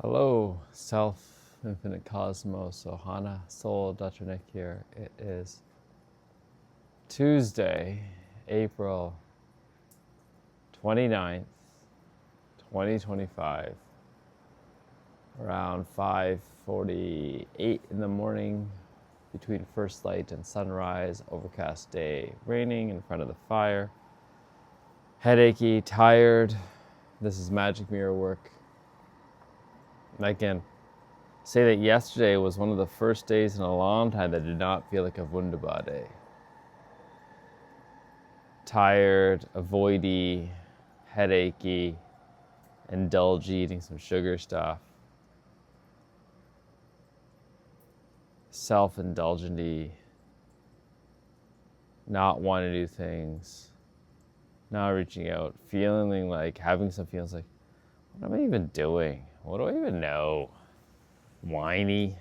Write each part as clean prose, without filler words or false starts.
Hello, Self, Infinite Cosmos, Ohana, Soul, Dr. Nick here. It is Tuesday, April 29th, 2025, around 5:48 in the morning, between first light and sunrise, overcast day, raining in front of the fire, headachy, tired. This is magic mirror work. I can say that yesterday was one of the first days in a long time that did not feel like a wunderbar day. Tired, avoidy, headachy, indulge eating some sugar stuff. Self-indulgenty, not wanting to do things, not reaching out, feeling like having some feelings like, what am I even doing? What do I even know? Whiny.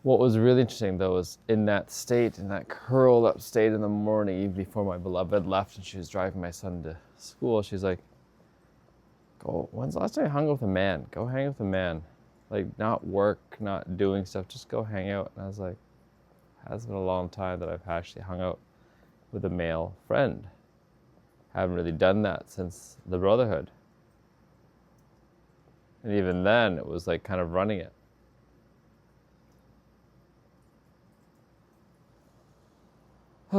What was really interesting though was in that state, in that curled up state in the morning, even before my beloved left and she was driving my son to school, she's like, "Go, when's the last time you hung out with a man? Go hang out with a man. Like, not work, not doing stuff, just go hang out." And I was like, it has been a long time that I've actually hung out with a male friend. Haven't really done that since the brotherhood. And even then, it was like kind of running it. Oh,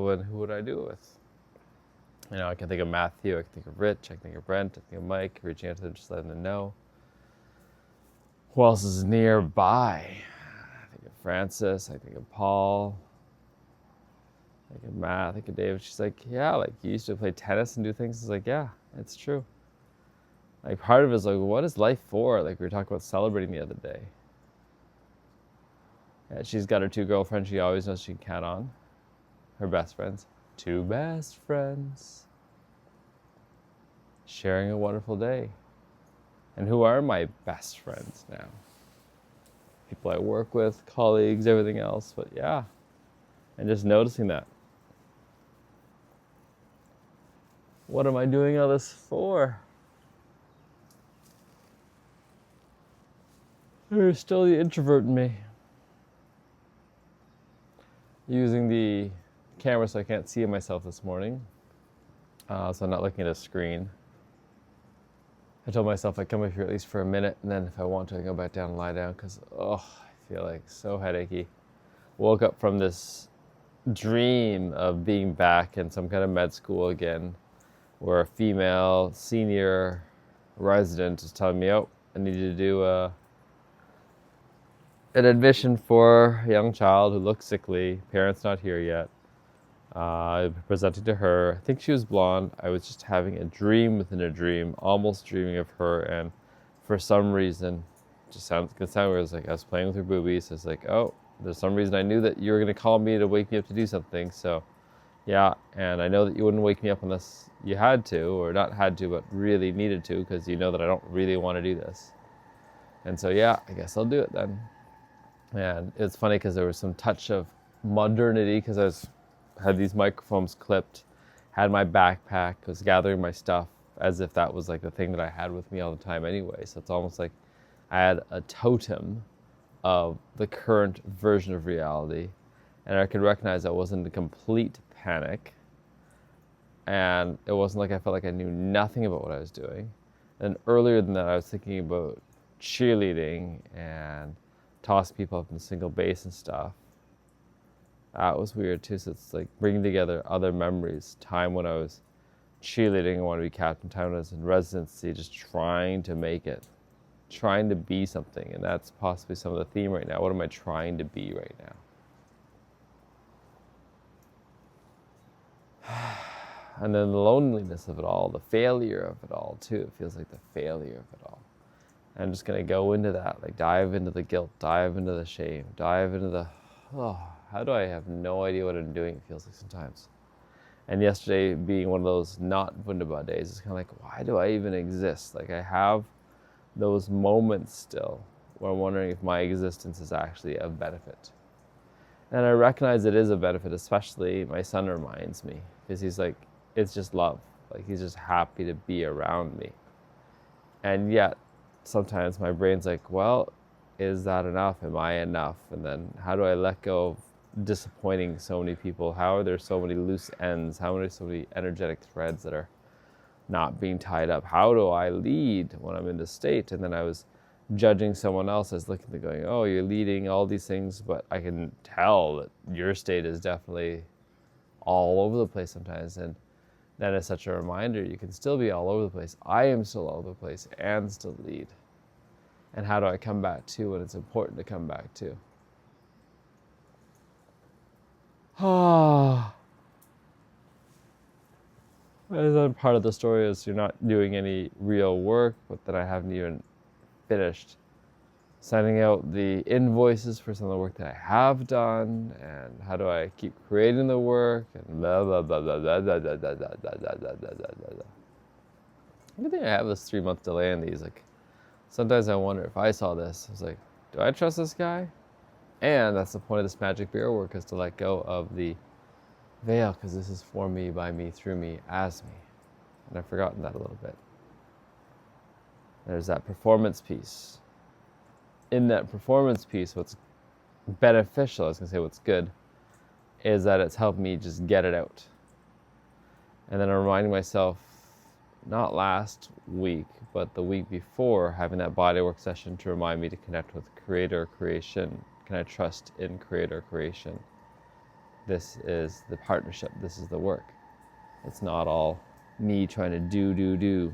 and who would I do it with? You know, I can think of Matthew, I can think of Rich, I can think of Brent, I can think of Mike, reaching out to them, just letting them know. Who else is nearby? I think of Francis, I think of Paul, I think of Matt, I think of David. She's like, yeah, like you used to play tennis and do things. It's like, yeah, it's true. Like part of it is like, what is life for? Like we were talking about celebrating the other day. Yeah, she's got her two girlfriends she always knows she can count on. Her best friends. Two best friends. Sharing a wonderful day. And who are my best friends now? People I work with, colleagues, everything else. But yeah, and just noticing that. What am I doing all this for? There's still the introvert in me. Using the camera so I can't see myself this morning. So I'm not looking at a screen. I told myself I'd come up here at least for a minute, and then if I want to, I can go back down and lie down because, I feel like so headachy. Woke up from this dream of being back in some kind of med school again, where a female senior resident is telling me, oh, I need you to do an admission for a young child who looks sickly, parents not here yet. Presenting to her. I think she was blonde. I was just having a dream within a dream, almost dreaming of her, and for some reason, just could sound weird. It was like I was playing with her boobies. It's like, oh, there's some reason I knew that you were gonna call me to wake me up to do something. So, yeah, and I know that you wouldn't wake me up unless you had to, or not had to, but really needed to, because you know that I don't really want to do this. And so, yeah, I guess I'll do it then. And it's funny because there was some touch of modernity because had these microphones clipped, had my backpack, was gathering my stuff as if that was like the thing that I had with me all the time anyway. So it's almost like I had a totem of the current version of reality. And I could recognize I wasn't in complete panic. And it wasn't like I felt like I knew nothing about what I was doing. And earlier than that, I was thinking about cheerleading and toss people up in single base and stuff. That was weird too. So it's like bringing together other memories. Time when I was cheerleading, I wanted to be captain. Time when I was in residency, just trying to make it, trying to be something. And that's possibly some of the theme right now. What am I trying to be right now? And then the loneliness of it all, the failure of it all too. It feels like the failure of it all. And I'm just gonna go into that, like dive into the guilt, dive into the shame, dive into the, how do I have no idea what I'm doing, it feels like sometimes. And yesterday being one of those not wunderbar days, it's kind of like, why do I even exist? Like I have those moments still where I'm wondering if my existence is actually of benefit. And I recognize it is a benefit, especially my son reminds me, because he's like, it's just love. Like, he's just happy to be around me. And yet, sometimes my brain's like, well, is that enough? Am I enough? And then how do I let go of disappointing so many people? How are there so many loose ends? How are so many energetic threads that are not being tied up? How do I lead when I'm in this state? And then I was judging someone else as looking at going, oh, you're leading all these things, but I can tell that your state is definitely all over the place sometimes. And that is such a reminder, you can still be all over the place. I am still all over the place and still lead. And how do I come back to when it's important to come back to? Ah. Another part of the story is you're not doing any real work, but that I haven't even finished sending out the invoices for some of the work that I have done, and how do I keep creating the work, and blah, blah, blah, blah, blah, blah, blah, blah, blah, blah, blah, blah, blah, blah, blah. I think I have this 3-month delay in these. Like, sometimes I wonder if I saw this, I was like, do I trust this guy? And that's the point of this magic mirror work, is to let go of the veil, because this is for me, by me, through me, as me. And I've forgotten that a little bit. There's that performance piece. In that performance piece, what's beneficial, I was going to say what's good, is that it's helped me just get it out. And then I'm reminding myself, not last week, but the week before, having that bodywork session to remind me to connect with creator creation. Can I trust in creator creation? This is the partnership. This is the work. It's not all me trying to do,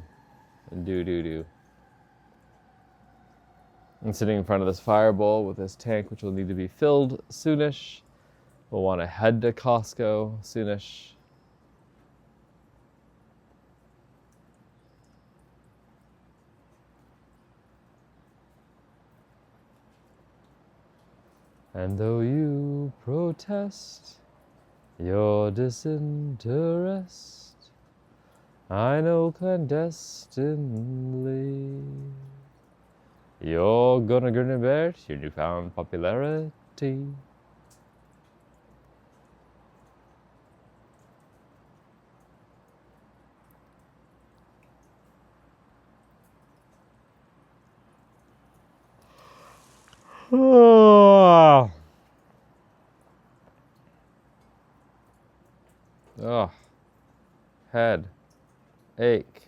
and do. I'm sitting in front of this fire bowl with this tank, which will need to be filled soonish. We'll want to head to Costco soonish. And though you protest your disinterest, I know clandestinely you're gonna invert your newfound popularity. Oh, head, ache,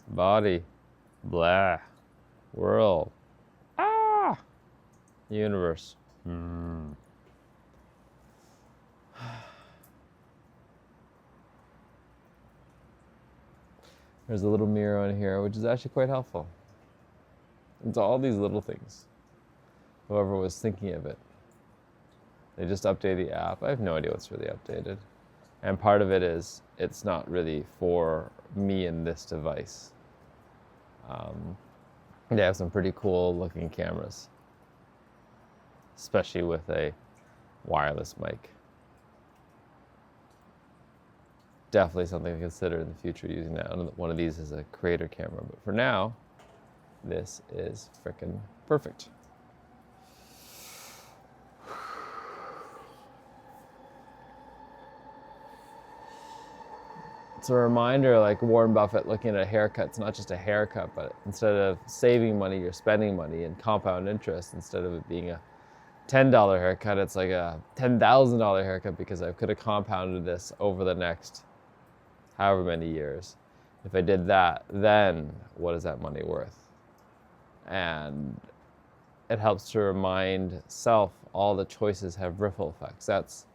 body, blah, world, universe. There's a little mirror on here, which is actually quite helpful. It's all these little things. Whoever was thinking of it, they just update the app. I have no idea what's really updated. And part of it is, it's not really for me and this device. They have some pretty cool looking cameras, especially with a wireless mic. Definitely something to consider in the future, using that. One of these is a creator camera, but for now, this is frickin' perfect. It's a reminder, like Warren Buffett looking at a haircut. It's not just a haircut, but instead of saving money, you're spending money in compound interest. Instead of it being a $10 haircut, it's like a $10,000 haircut, because I could have compounded this over the next however many years. If I did that, then what is that money worth? And it helps to remind self all the choices have ripple effects. That's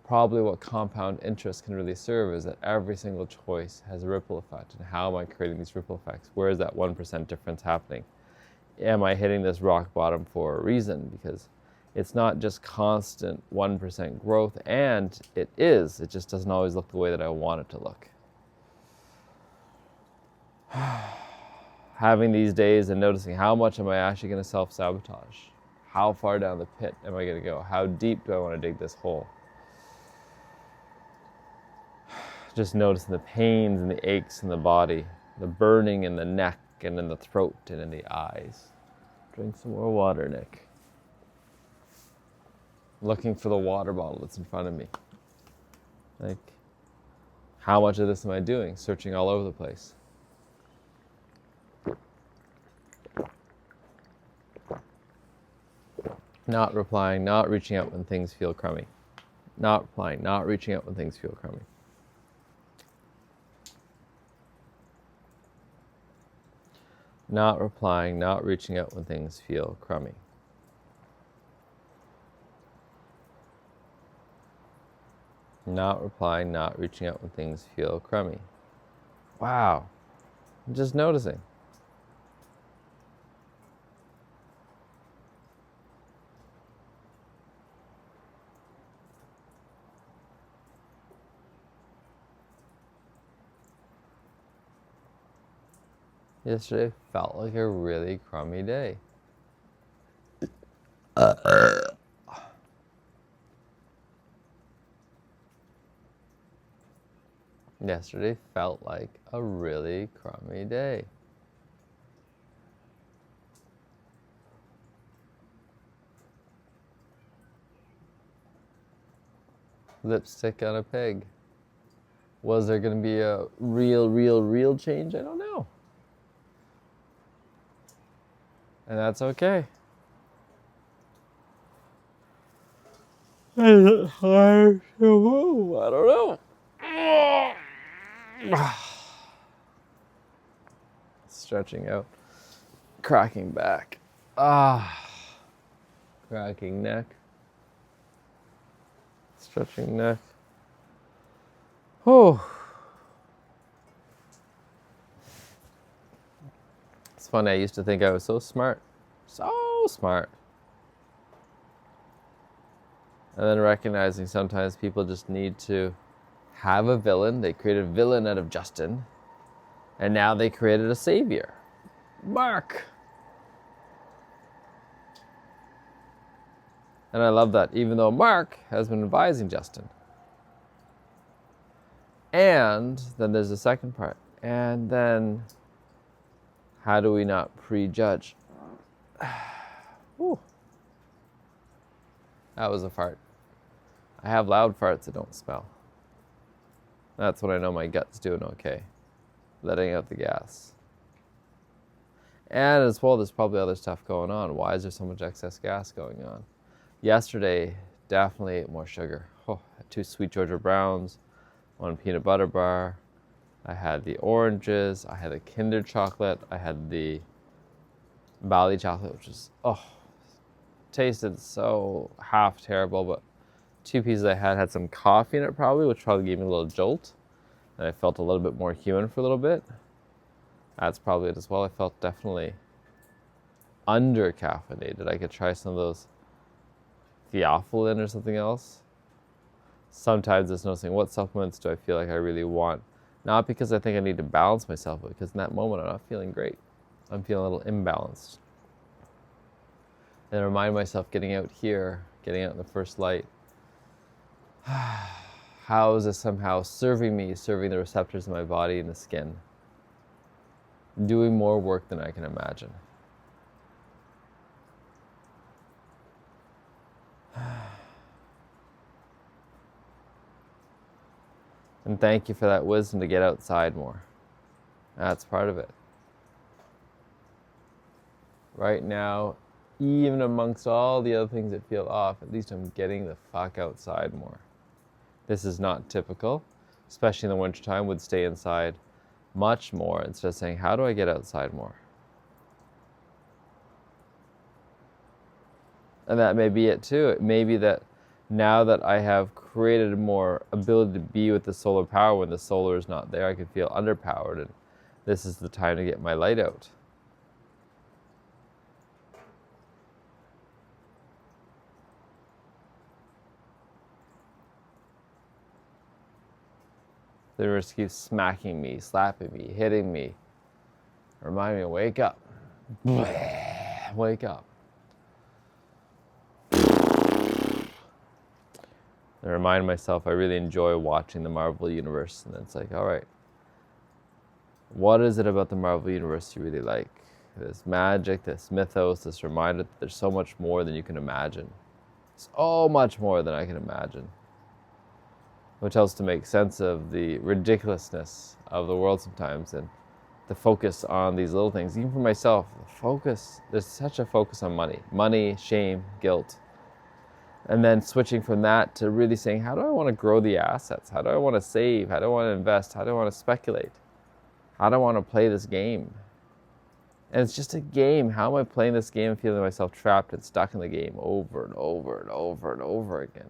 probably what compound interest can really serve, is that every single choice has a ripple effect. And how am I creating these ripple effects? Where is that 1% difference happening? Am I hitting this rock bottom for a reason? Because it's not just constant 1% growth, and it just doesn't always look the way that I want it to look. Having these days and noticing how much am I actually going to self-sabotage? How far down the pit am I going to go? How deep do I want to dig this hole? Just noticing the pains and the aches in the body, the burning in the neck and in the throat and in the eyes. Drink some more water, Nick. looking for the water bottle that's in front of me. Like, how much of this am I doing? Searching all over the place. Not replying, not reaching out when things feel crummy. Not replying, not reaching out when things feel crummy. Not replying, not reaching out when things feel crummy. Not replying, not reaching out when things feel crummy. Wow. I'm just noticing. Yesterday felt like a really crummy day. Yesterday felt like a really crummy day. Lipstick on a pig. Was there going to be a real change? I don't know. And that's okay. I don't know. Stretching out. Cracking back. Cracking neck. Stretching neck. Oh. It's funny, I used to think I was so smart. So smart. And then recognizing sometimes people just need to have a villain. They created a villain out of Justin. And now they created a savior. Mark. And I love that, even though Mark has been advising Justin. And then there's the second part. And then, how do we not prejudge? Whew. That was a fart. I have loud farts that don't smell. That's when I know my gut's doing okay. Letting out the gas. And as well, there's probably other stuff going on. Why is there so much excess gas going on? Yesterday, definitely ate more sugar. Oh, 2 Sweet Georgia Browns, 1 peanut butter bar. I had the oranges. I had the Kinder chocolate. I had the Bali chocolate, which is, tasted so half terrible, but 2 pieces I had some coffee in it probably, which probably gave me a little jolt. And I felt a little bit more human for a little bit. That's probably it as well. I felt definitely under caffeinated. I could try some of those Theophylline or something else. Sometimes it's noticing what supplements do I feel like I really want. Not because I think I need to balance myself, but because in that moment I'm not feeling great. I'm feeling a little imbalanced. And I remind myself getting out here, getting out in the first light. How is this somehow serving me, serving the receptors in my body and the skin? Doing more work than I can imagine. And thank you for that wisdom to get outside more. That's part of it. Right now, even amongst all the other things that feel off, at least I'm getting the fuck outside more. This is not typical, especially in the wintertime, would stay inside much more instead of saying, how do I get outside more? And that may be it too. It may be that now that I have created more ability to be with the solar power when the solar is not there, I can feel underpowered, and this is the time to get my light out. The universe keeps smacking me, slapping me, hitting me, reminding me to wake up. Wake up. I remind myself I really enjoy watching the Marvel Universe, and it's like, all right, what is it about the Marvel Universe you really like? This magic, this mythos, this reminder that there's so much more than you can imagine. So much more than I can imagine. Which helps to make sense of the ridiculousness of the world sometimes, and the focus on these little things. Even for myself, there's such a focus on money, shame, guilt. And then switching from that to really saying, how do I want to grow the assets? How do I want to save? How do I want to invest? How do I want to speculate? How do I want to play this game? And it's just a game. How am I playing this game and feeling myself trapped and stuck in the game over and over and over and over again?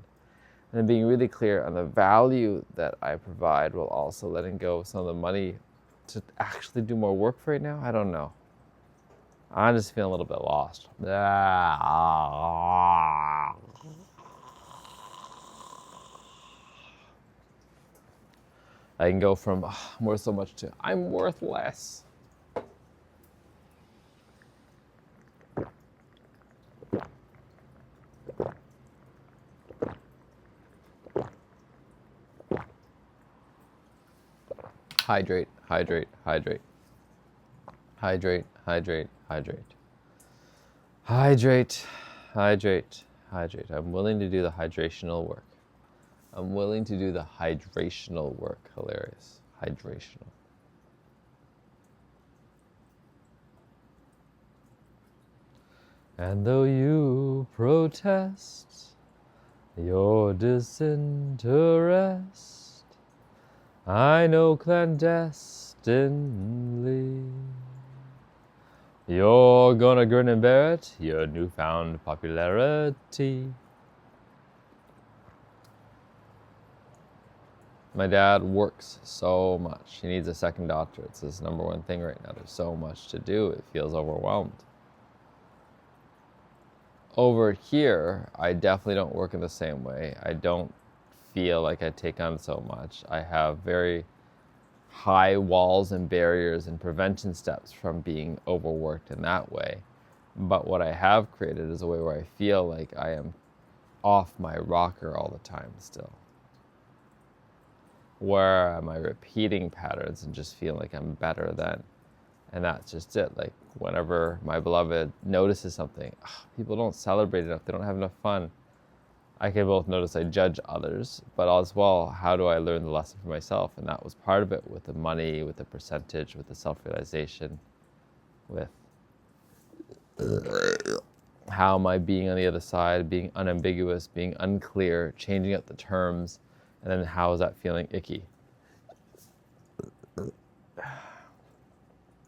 And then being really clear on the value that I provide while also letting go of some of the money to actually do more work for right now. I don't know. I'm just feeling a little bit lost. I can go from I'm worth so much to I'm worth less. Hydrate, hydrate, hydrate. Hydrate, hydrate, hydrate. Hydrate, hydrate, hydrate. I'm willing to do the hydrational work. I'm willing to do the hydrational work. Hilarious. Hydrational. And though you protest your disinterest, I know clandestinely you're gonna grin and bear it, your newfound popularity. My dad works so much. He needs a second doctorate. It's his number one thing right now. There's so much to do. It feels overwhelmed. Over here, I definitely don't work in the same way. I don't feel like I take on so much. I have very high walls and barriers and prevention steps from being overworked in that way. But what I have created is a way where I feel like I am off my rocker all the time still. Where am I repeating patterns and just feeling like I'm better than? And that's just it. Like whenever my beloved notices something, people don't celebrate enough, they don't have enough fun. I can both notice I judge others, but as well, how do I learn the lesson for myself? And that was part of it with the money, with the percentage, with the self-realization, with how am I being on the other side, being unambiguous, being unclear, changing up the terms, and then how is that feeling icky?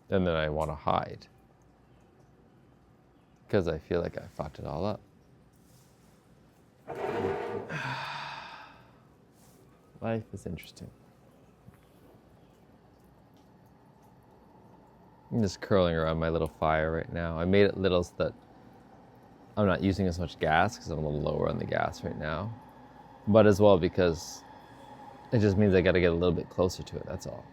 And then I want to hide because I feel like I fucked it all up. Life is interesting. I'm just curling around my little fire right now. I made it little so that I'm not using as much gas because I'm a little lower on the gas right now. But as well because it just means I got to get a little bit closer to it, that's all.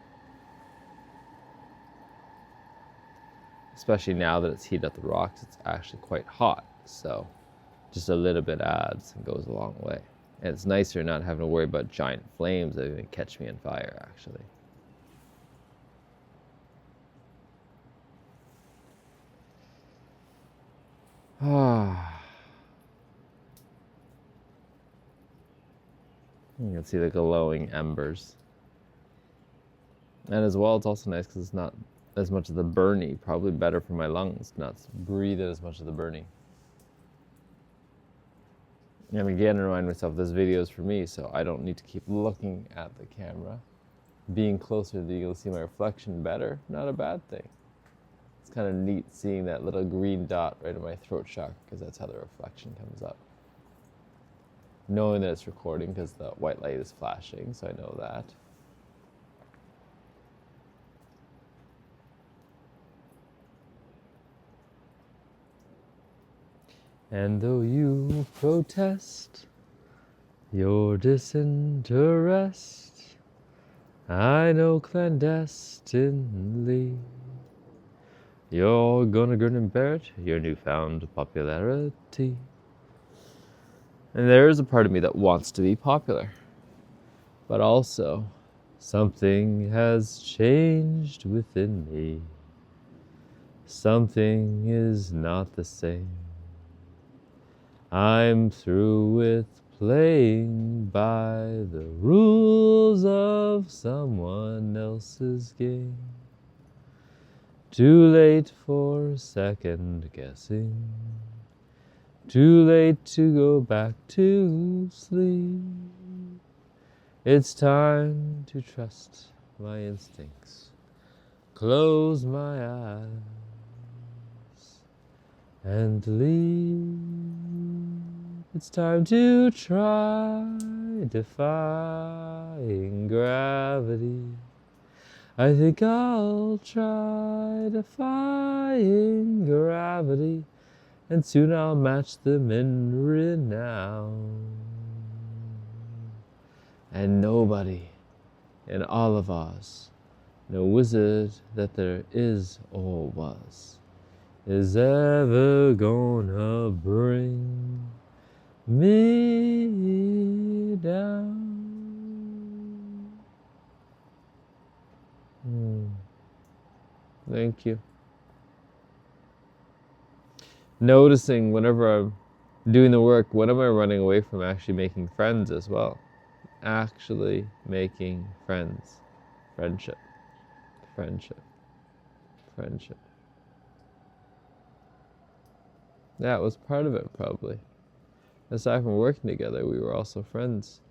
Especially now that it's heated up the rocks, it's actually quite hot. So just a little bit adds and goes a long way. And it's nicer not having to worry about giant flames that are going to catch me on fire, actually. You can see the glowing embers. And as well, it's also nice because it's not as much of the burning. Probably better for my lungs, not breathe as much of the burning. And again, remind myself this video is for me, so I don't need to keep looking at the camera. Being closer to you, you'll see my reflection better. Not a bad thing. It's kind of neat seeing that little green dot right in my throat chakra because that's how the reflection comes up. Knowing that it's recording because the white light is flashing, so I know that. And though you protest your disinterest, I know clandestinely you're gonna grin and bear it, your newfound popularity. And there is a part of me that wants to be popular. But also, something has changed within me. Something is not the same. I'm through with playing by the rules of someone else's game. Too late for second guessing. Too late to go back to sleep. It's time to trust my instincts. Close my eyes and leave. It's time to try defying gravity. I think I'll try defying gravity, and soon I'll match them in renown. And nobody in all of Oz, no wizard that there is or was, is ever gonna bring me down. Thank you. Noticing whenever I'm doing the work, what am I running away from? Actually making friends as well. Actually making friends. Friendship. Friendship. Friendship. That was part of it, probably. Aside from working together, we were also friends,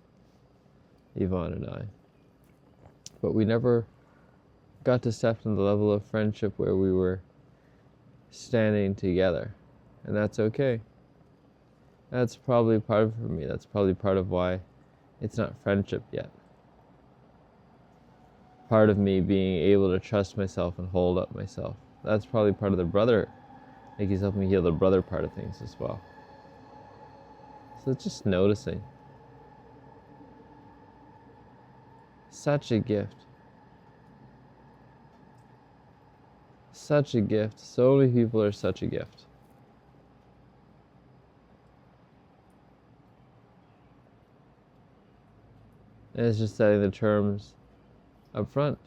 Yvonne and I. But we never got to step to the level of friendship where we were standing together. And that's okay. That's probably part of it for me. That's probably part of why it's not friendship yet. Part of me being able to trust myself and hold up myself. That's probably part of the brother. Like he's helping me heal the brother part of things as well. So it's just noticing. Such a gift. Such a gift. So many people are such a gift. And it's just setting the terms up front.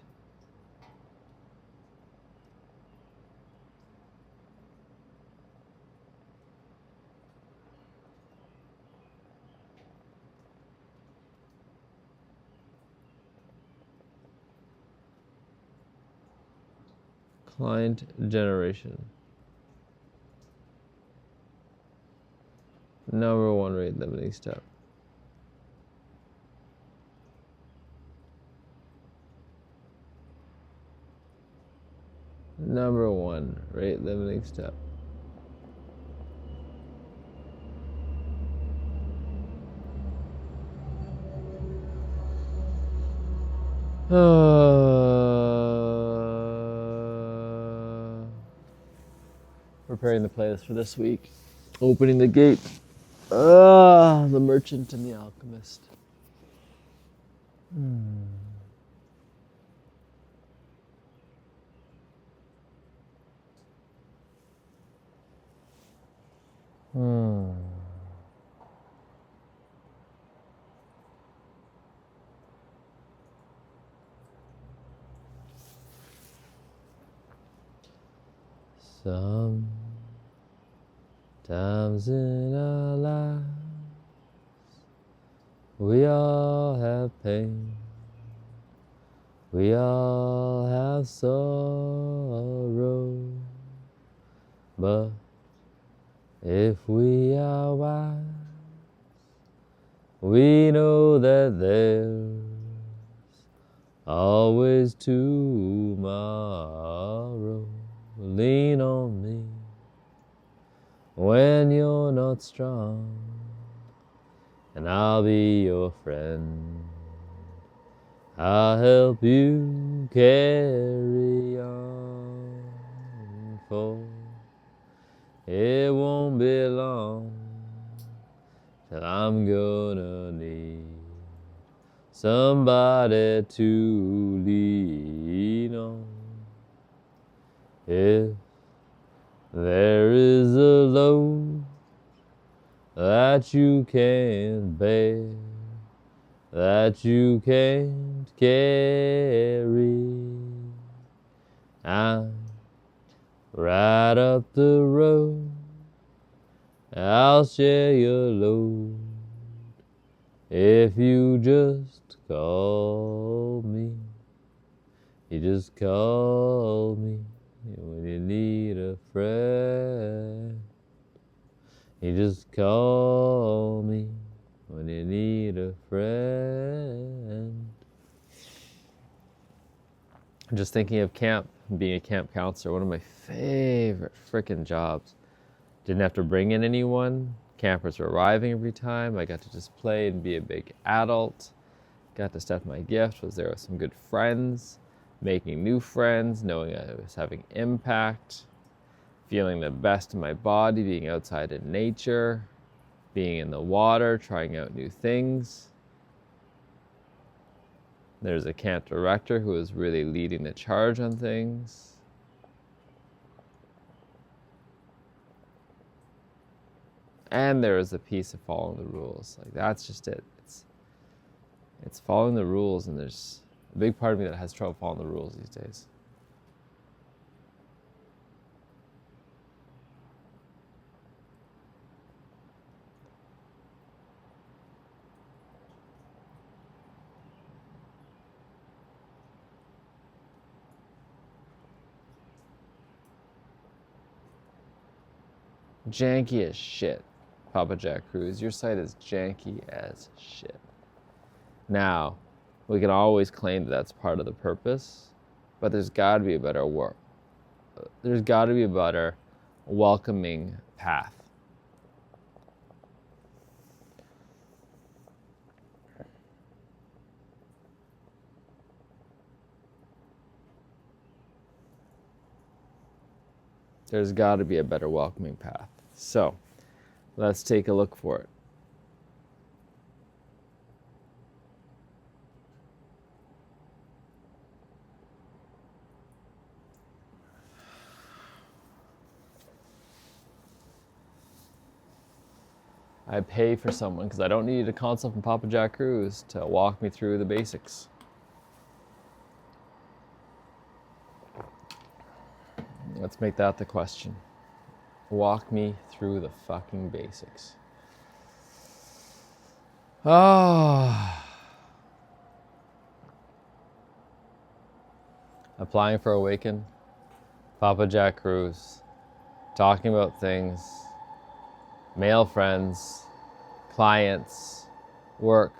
Client generation. Number one rate limiting step. Number one rate limiting step. Preparing the playlist for this week. Opening the gate. The Merchant and the Alchemist. Sometimes in our lives we all have pain, we all have sorrow, but if we are wise, we know that there's always tomorrow. Lean on me when you're not strong, and I'll be your friend. I'll help you carry on, for it won't be long till I'm gonna need somebody to lean on. If there is a load that you can't bear, that you can't carry, I'm right up the road I'll share your load if you just call me. You just call me when you need a friend. You just call me when you need a friend. I'm just thinking of camp, being a camp counselor, one of my favorite frickin' jobs. Didn't have to bring in anyone. Campers were arriving every time. I got to just play and be a big adult. Got to step my gift, was there with some good friends, making new friends, knowing I was having impact, feeling the best in my body, being outside in nature, being in the water, trying out new things. There's a camp director who was really leading the charge on things. And there was a piece of following the rules. Like, that's just it. It's following the rules, and there's a big part of me that has trouble following the rules these days. Janky as shit, Papa Jack Cruz. Your site is janky as shit. Now, we can always claim that that's part of the purpose, but there's got to be a better work. There's got to be a better welcoming path. There's got to be a better welcoming path. So, let's take a look for it. I pay for someone because I don't need a consult from Papa Jack Cruz to walk me through the basics. Let's make that the question. Walk me through the fucking basics. Applying for Awaken, Papa Jack Cruz, talking about things, male friends, clients, work,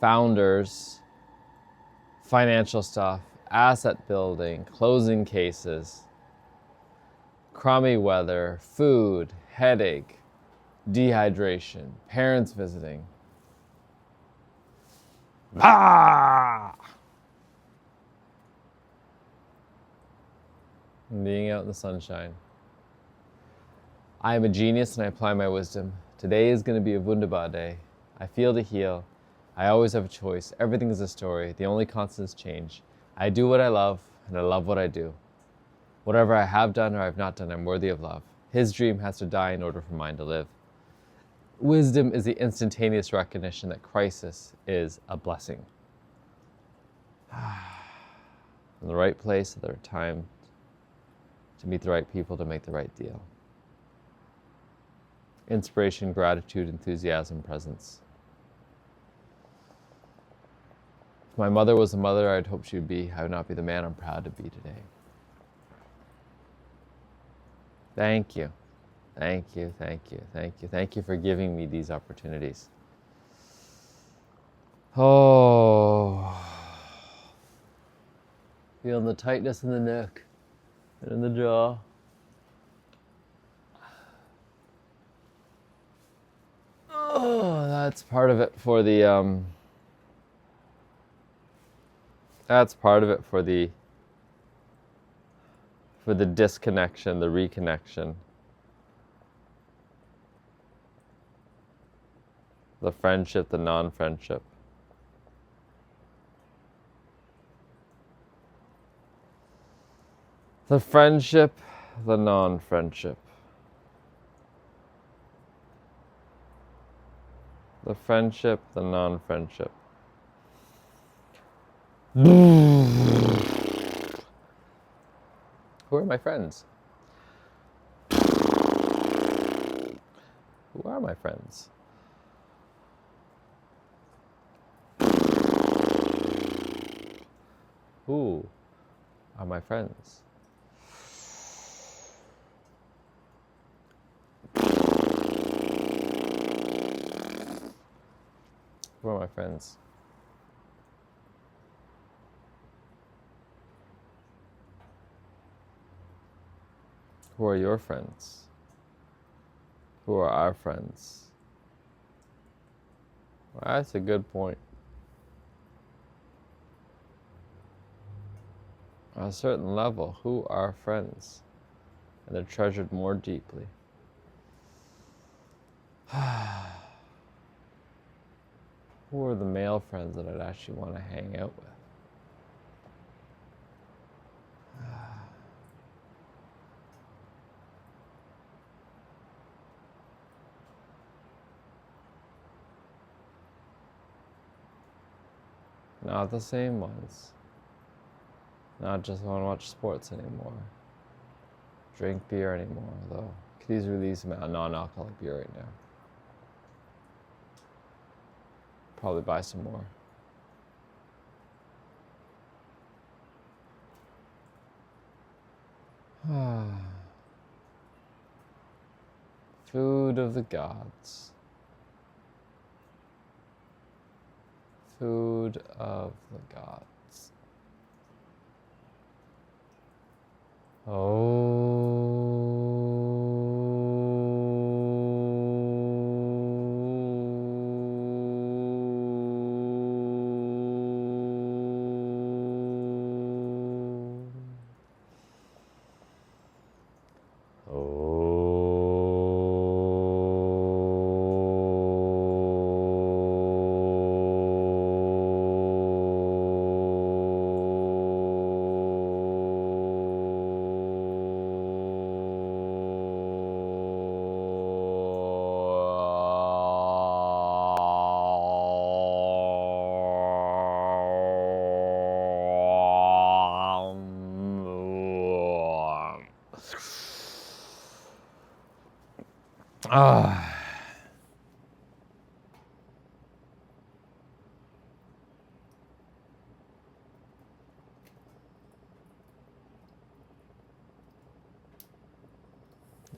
founders, financial stuff, asset building, closing cases, crummy weather, food, headache, dehydration, parents visiting. Being out in the sunshine. I am a genius and I apply my wisdom. Today is going to be a wunderbar day. I feel to heal. I always have a choice. Everything is a story. The only constant is change. I do what I love, and I love what I do. Whatever I have done or I have not done, I'm worthy of love. His dream has to die in order for mine to live. Wisdom is the instantaneous recognition that crisis is a blessing. In the right place at the right time to meet the right people to make the right deal. Inspiration, gratitude, enthusiasm, presence. If my mother was the mother I'd hoped she would be, I would not be the man I'm proud to be today. Thank you. Thank you, thank you, thank you. Thank you for giving me these opportunities. Oh. Feeling the tightness in the neck and in the jaw. Oh, that's part of it for the for the disconnection, the reconnection. The friendship, the non-friendship. The friendship, the non-friendship. The friendship, the non-friendship. Who are my friends? Who are my friends? Who are my friends? Who are my friends? Who are your friends? Who are our friends? Well, that's a good point. On a certain level, who are friends? And they're treasured more deeply. Who are the male friends that I'd actually want to hang out with? Not the same ones. Not just want to watch sports anymore. Drink beer anymore, though. Could easily release a non-alcoholic beer right now. Probably buy some more. Food of the gods. Food of the gods.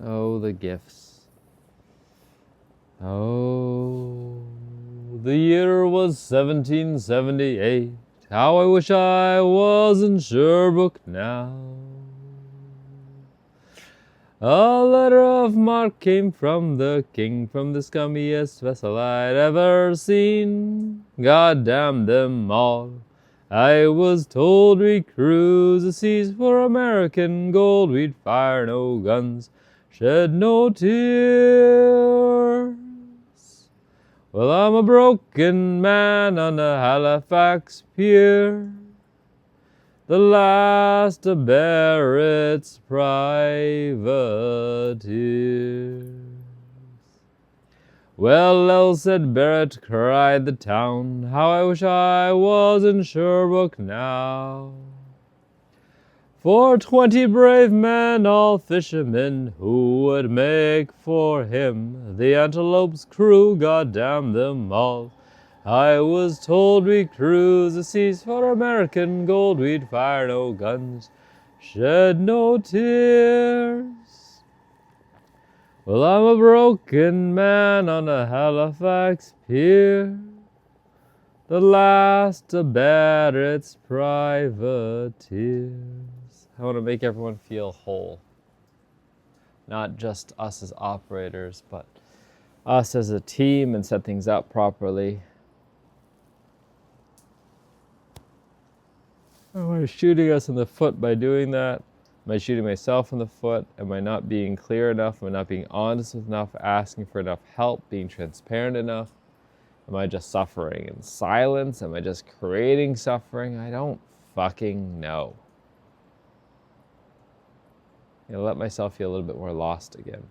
Oh, the gifts. Oh, the year was 1778. How I wish I was in Sherbrooke now. A letter of marque came from the king, from the scummiest vessel I'd ever seen. God damn them all. I was told we'd cruise the seas for American gold. We'd fire no guns, shed no tears. Well, I'm a broken man on the Halifax pier, the last of Barrett's privateers. Well, said Barrett, cried the town, how I wish I was in Sherbrooke now. For 20 brave men, all fishermen, who would make for him the Antelope's crew, God damn them all. I was told we'd cruise the seas for American gold, we'd fire no guns, shed no tears. Well, I'm a broken man on a Halifax pier, the last of Barrett's privateers. I want to make everyone feel whole. Not just us as operators, but us as a team, and set things up properly. Am I shooting us in the foot by doing that? Am I shooting myself in the foot? Am I not being clear enough? Am I not being honest enough? Asking for enough help? Being transparent enough? Am I just suffering in silence? Am I just creating suffering? I don't fucking know. Let myself feel a little bit more lost again.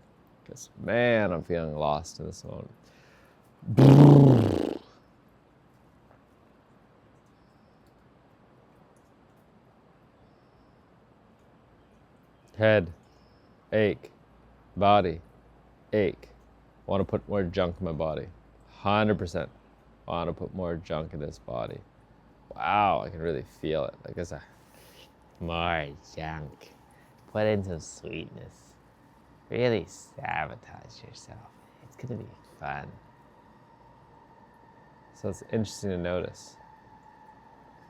Because, man, I'm feeling lost in this moment. Head, ache, body, ache, want to put more junk in my body. 100% want to put more junk in this body. Wow, I can really feel it. Like it's a more junk. Put in some sweetness. Really sabotage yourself. It's gonna be fun. So it's interesting to notice.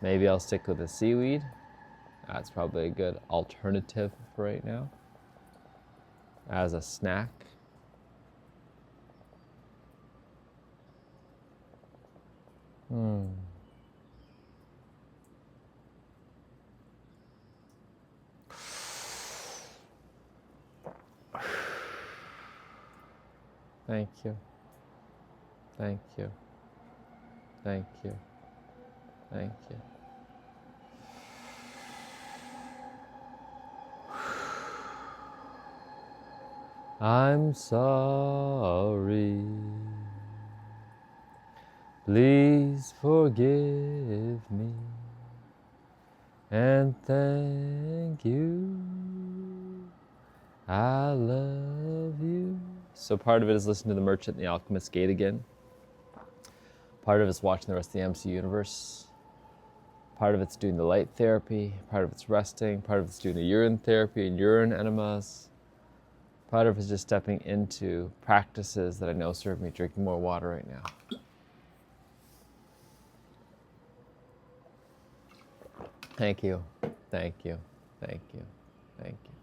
Maybe I'll stick with the seaweed. That's probably a good alternative for right now. As a snack. Thank you. Thank you. Thank you. Thank you. I'm sorry. Please forgive me. And thank you. I love you. So part of it is listening to The Merchant and the Alchemist's Gate again. Part of it's watching the rest of the MC Universe. Part of it's doing the light therapy. Part of it's resting. Part of it's doing the urine therapy and urine enemas. Part of it's just stepping into practices that I know serve me, drinking more water right now. Thank you. Thank you. Thank you. Thank you.